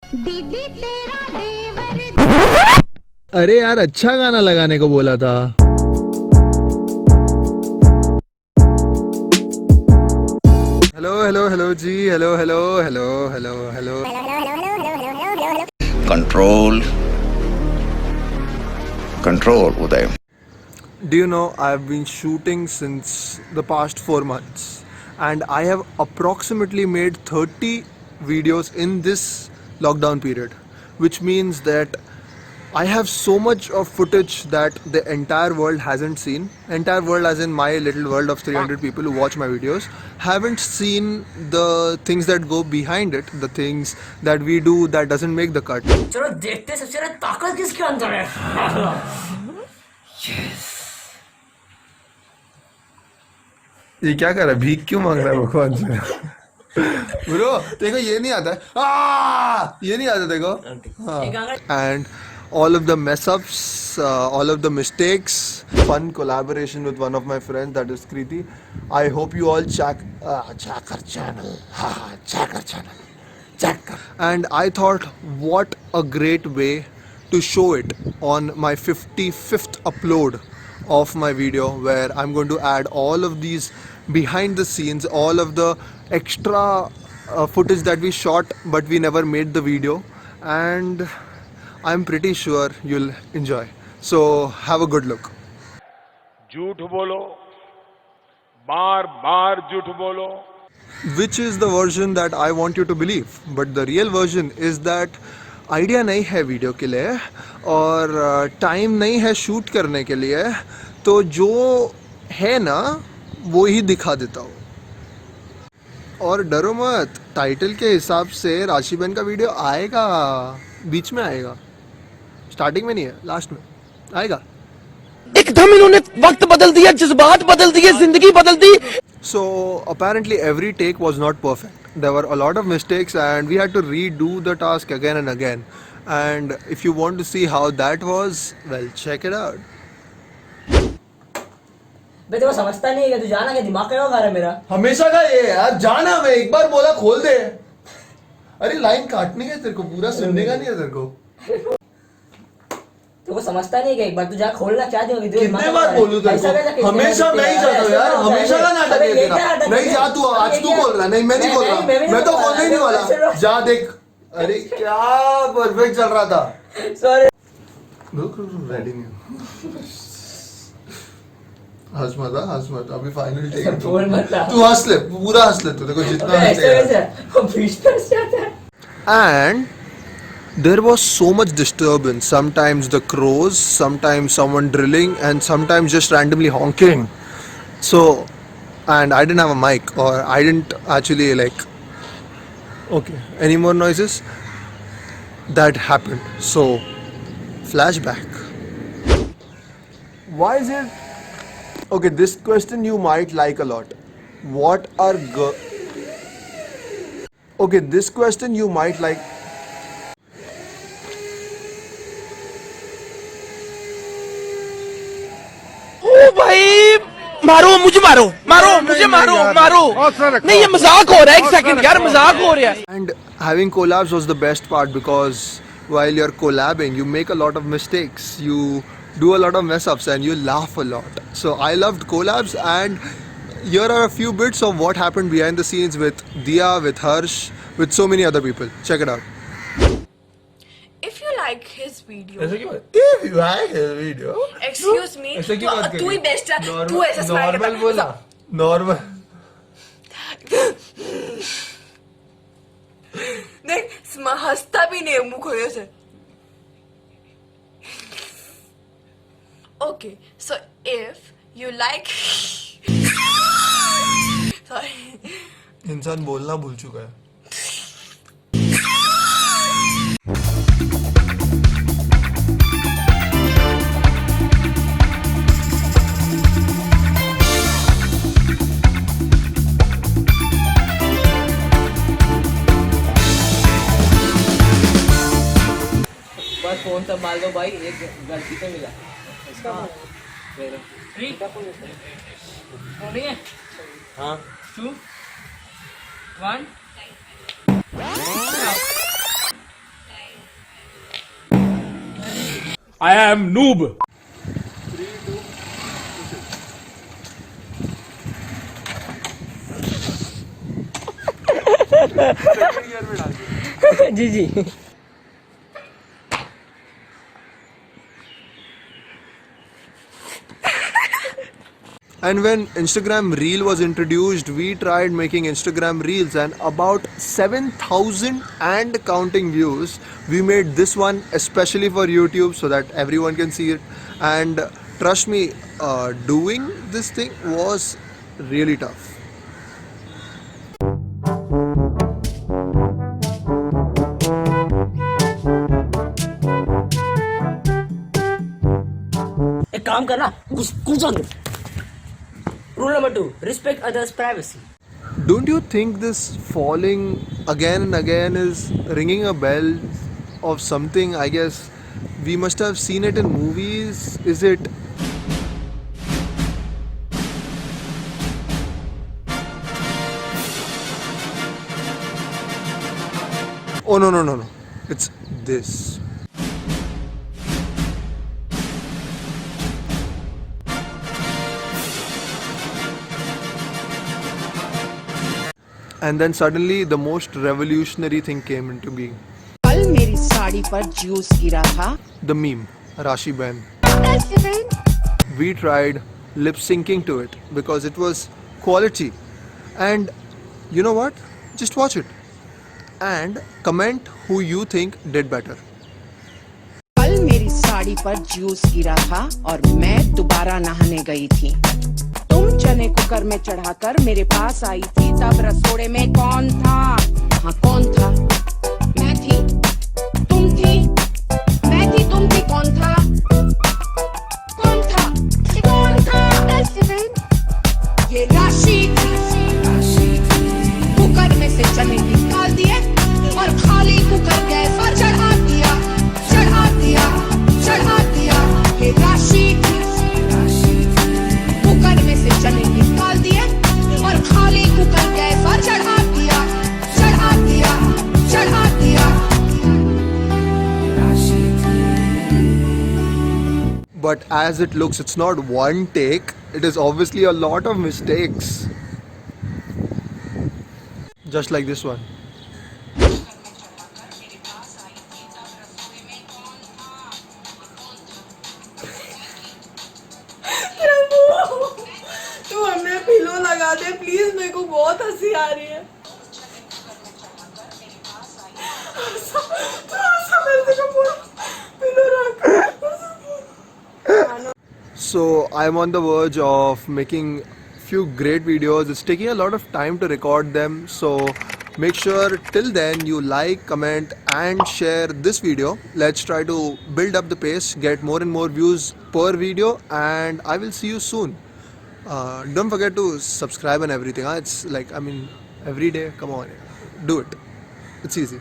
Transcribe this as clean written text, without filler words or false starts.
दीदी तेरा देवर। अरे यार अच्छा गाना लगाने को बोला था। हेलो हेलो हेलो जी, hello hello hello hello hello. Control, control, Uday. Do you know I've been shooting since the past 4 months and I have approximately made 30 videos in this lockdown period, which means that I have so much of footage that the entire world hasn't seen. Entire world, as in my little world of 300 people who watch my videos, haven't seen the things that go behind it, the things that we do that doesn't make the cut. चलो देखते हैं सबसे ज्यादा ताकत किसके अंदर है। ये क्या कर रहा है? भीख क्यों मांग रहा है भगवान से? ब्रो देखो ये नहीं आता है, ये नहीं आता देखो। And all of the mess ups, all of the mistakes, fun collaboration with one of my friends, that is Kriti. I hope you all check our channel, check our channel, check. And I thought, what a great way to show it on my 55th upload of my video, where I'm going to add all of these behind the scenes, all of the extra footage that we shot but we never made the video, and I'm pretty sure you'll enjoy. So have a good look. झूठ बोलो, बार बार झूठ बोलो। Which is the version that I want you to believe, but the real version is that idea नहीं है video के लिए और time नहीं है शूट करने के लिए, तो जो है ना वो ही दिखा देता हूँ। और डरो मत, टाइटल के हिसाब से राशि बहन का वीडियो आएगा, बीच में आएगा, स्टार्टिंग में नहीं है, लास्ट में आएगा। एकदम इन्होंने वक्त बदल दिया, जज्बात बदल दिए, जिंदगी बदल दी। So apparently every take was not perfect. There were a lot of mistakes and we had to redo the task again and again. And if you want to see how that was, well, check it out. बे तेरे को समझता नहीं है, तू जाना क्या दिमाग क्यों खा रहा है मेरा। हमेशा का ये यार, जाना मैं एक बार बोला खोल दे। अरे लाइन काटने का तेरे को, पूरा सुनने का नहीं है तेरे को। तेरे को समझता नहीं है, एक बार तू जा खोलना क्या देगी। कितने बार बोलूं तेरे को? हमेशा मैं ही जाता हूँ यार, हमेशा का नाटक है तेरा। नहीं जा तू, आज तू खोल रहा। नहीं मैं नहीं खोल रहा, मैं तो खोलने ही नहीं वाला। जा देख। अरे क्या परफेक्ट चल रहा था। सॉरी। रुक रेडी नहीं। हंस मत, अभी फाइनल टेक। तू हंस ले, पूरा हंस ले, तू देखो जितना हंसेगा। And there was so much disturbance. Sometimes the crows, sometimes someone drilling, and sometimes just randomly honking. So, and I didn't have a mic, or I didn't actually like. Okay, any more noises? That happened. So, flashback. Why is it? Okay, this question you might like a lot. What are Okay, this question you might like. ओ भाई, मारो मुझे, मारो। नहीं ये मजाक हो रहा है, एक सेकंड यार, मजाक हो रहा है। And having collabs was the best part, because while you're collabing, you make a lot of mistakes, you do a lot of mess ups, and you laugh a lot. So I loved collabs, and here are a few bits of what happened behind the scenes with Diya, with Harsh, with so many other people. Check it out. If you like his video, If you like his video, excuse me, तू ही best है, तू ऐसा smile करता है। बोला, normal. देख हंसता भी नहीं है मुंह खोले से। Okay, so if you like, sorry, इंसान बोलना भूल चुका है। बस फोन संभाल दो भाई, एक गलती से मिला इसका। हाँ 2 1 I am noob. Ji ji. And when Instagram Reel was introduced, we tried making Instagram Reels, and about 7,000 and counting views. We made this one especially for YouTube so that everyone can see it. And trust me, doing this thing was really tough. एक काम करना, कूद. Rule number 2: respect others' privacy. Don't you think this falling again and again is ringing a bell of something? I guess we must have seen it in movies. Is it? Oh no. It's this. And then suddenly the most revolutionary thing came into being. कल मेरी साड़ी पर juice गिरा था. The meme, Rashi Ben. Husband, We tried lip syncing to it because it was quality. And you know what? Just watch it. And comment who you think did better. कल मेरी साड़ी पर juice गिरा था और मैं दोबारा नहाने गई थी. तुम चने कुकर में चढ़ाकर मेरे पास आई थी. तब रसोड़े में कौन था? हाँ, कौन था? मैं थी. तुम थी. मैं थी. तुम थी. कौन था? कौन था? कौन था? husband, ये राशि थी. कुकर में से चने निकाल दिए और खाली कुकर गैस पर चढ़ा दिया. ये राशि थी. कुकर में से चने निकाल दिए और खाली कुकर गैस पर चढ़ा दिया. But as it looks, it's not one take. It is obviously a lot of mistakes. Just like this one. तू हमें पिलो लगा दे प्लीज, मेरे को बहुत हंसी आ रही है. So I'm on the verge of making few great videos. It's taking a lot of time to record them. So make sure till then you like, comment and share this video. Let's try to build up the pace, get more and more views per video, and I will see you soon. Don't forget to subscribe and everything. It's like, I mean, every day, come on, do it. It's easy.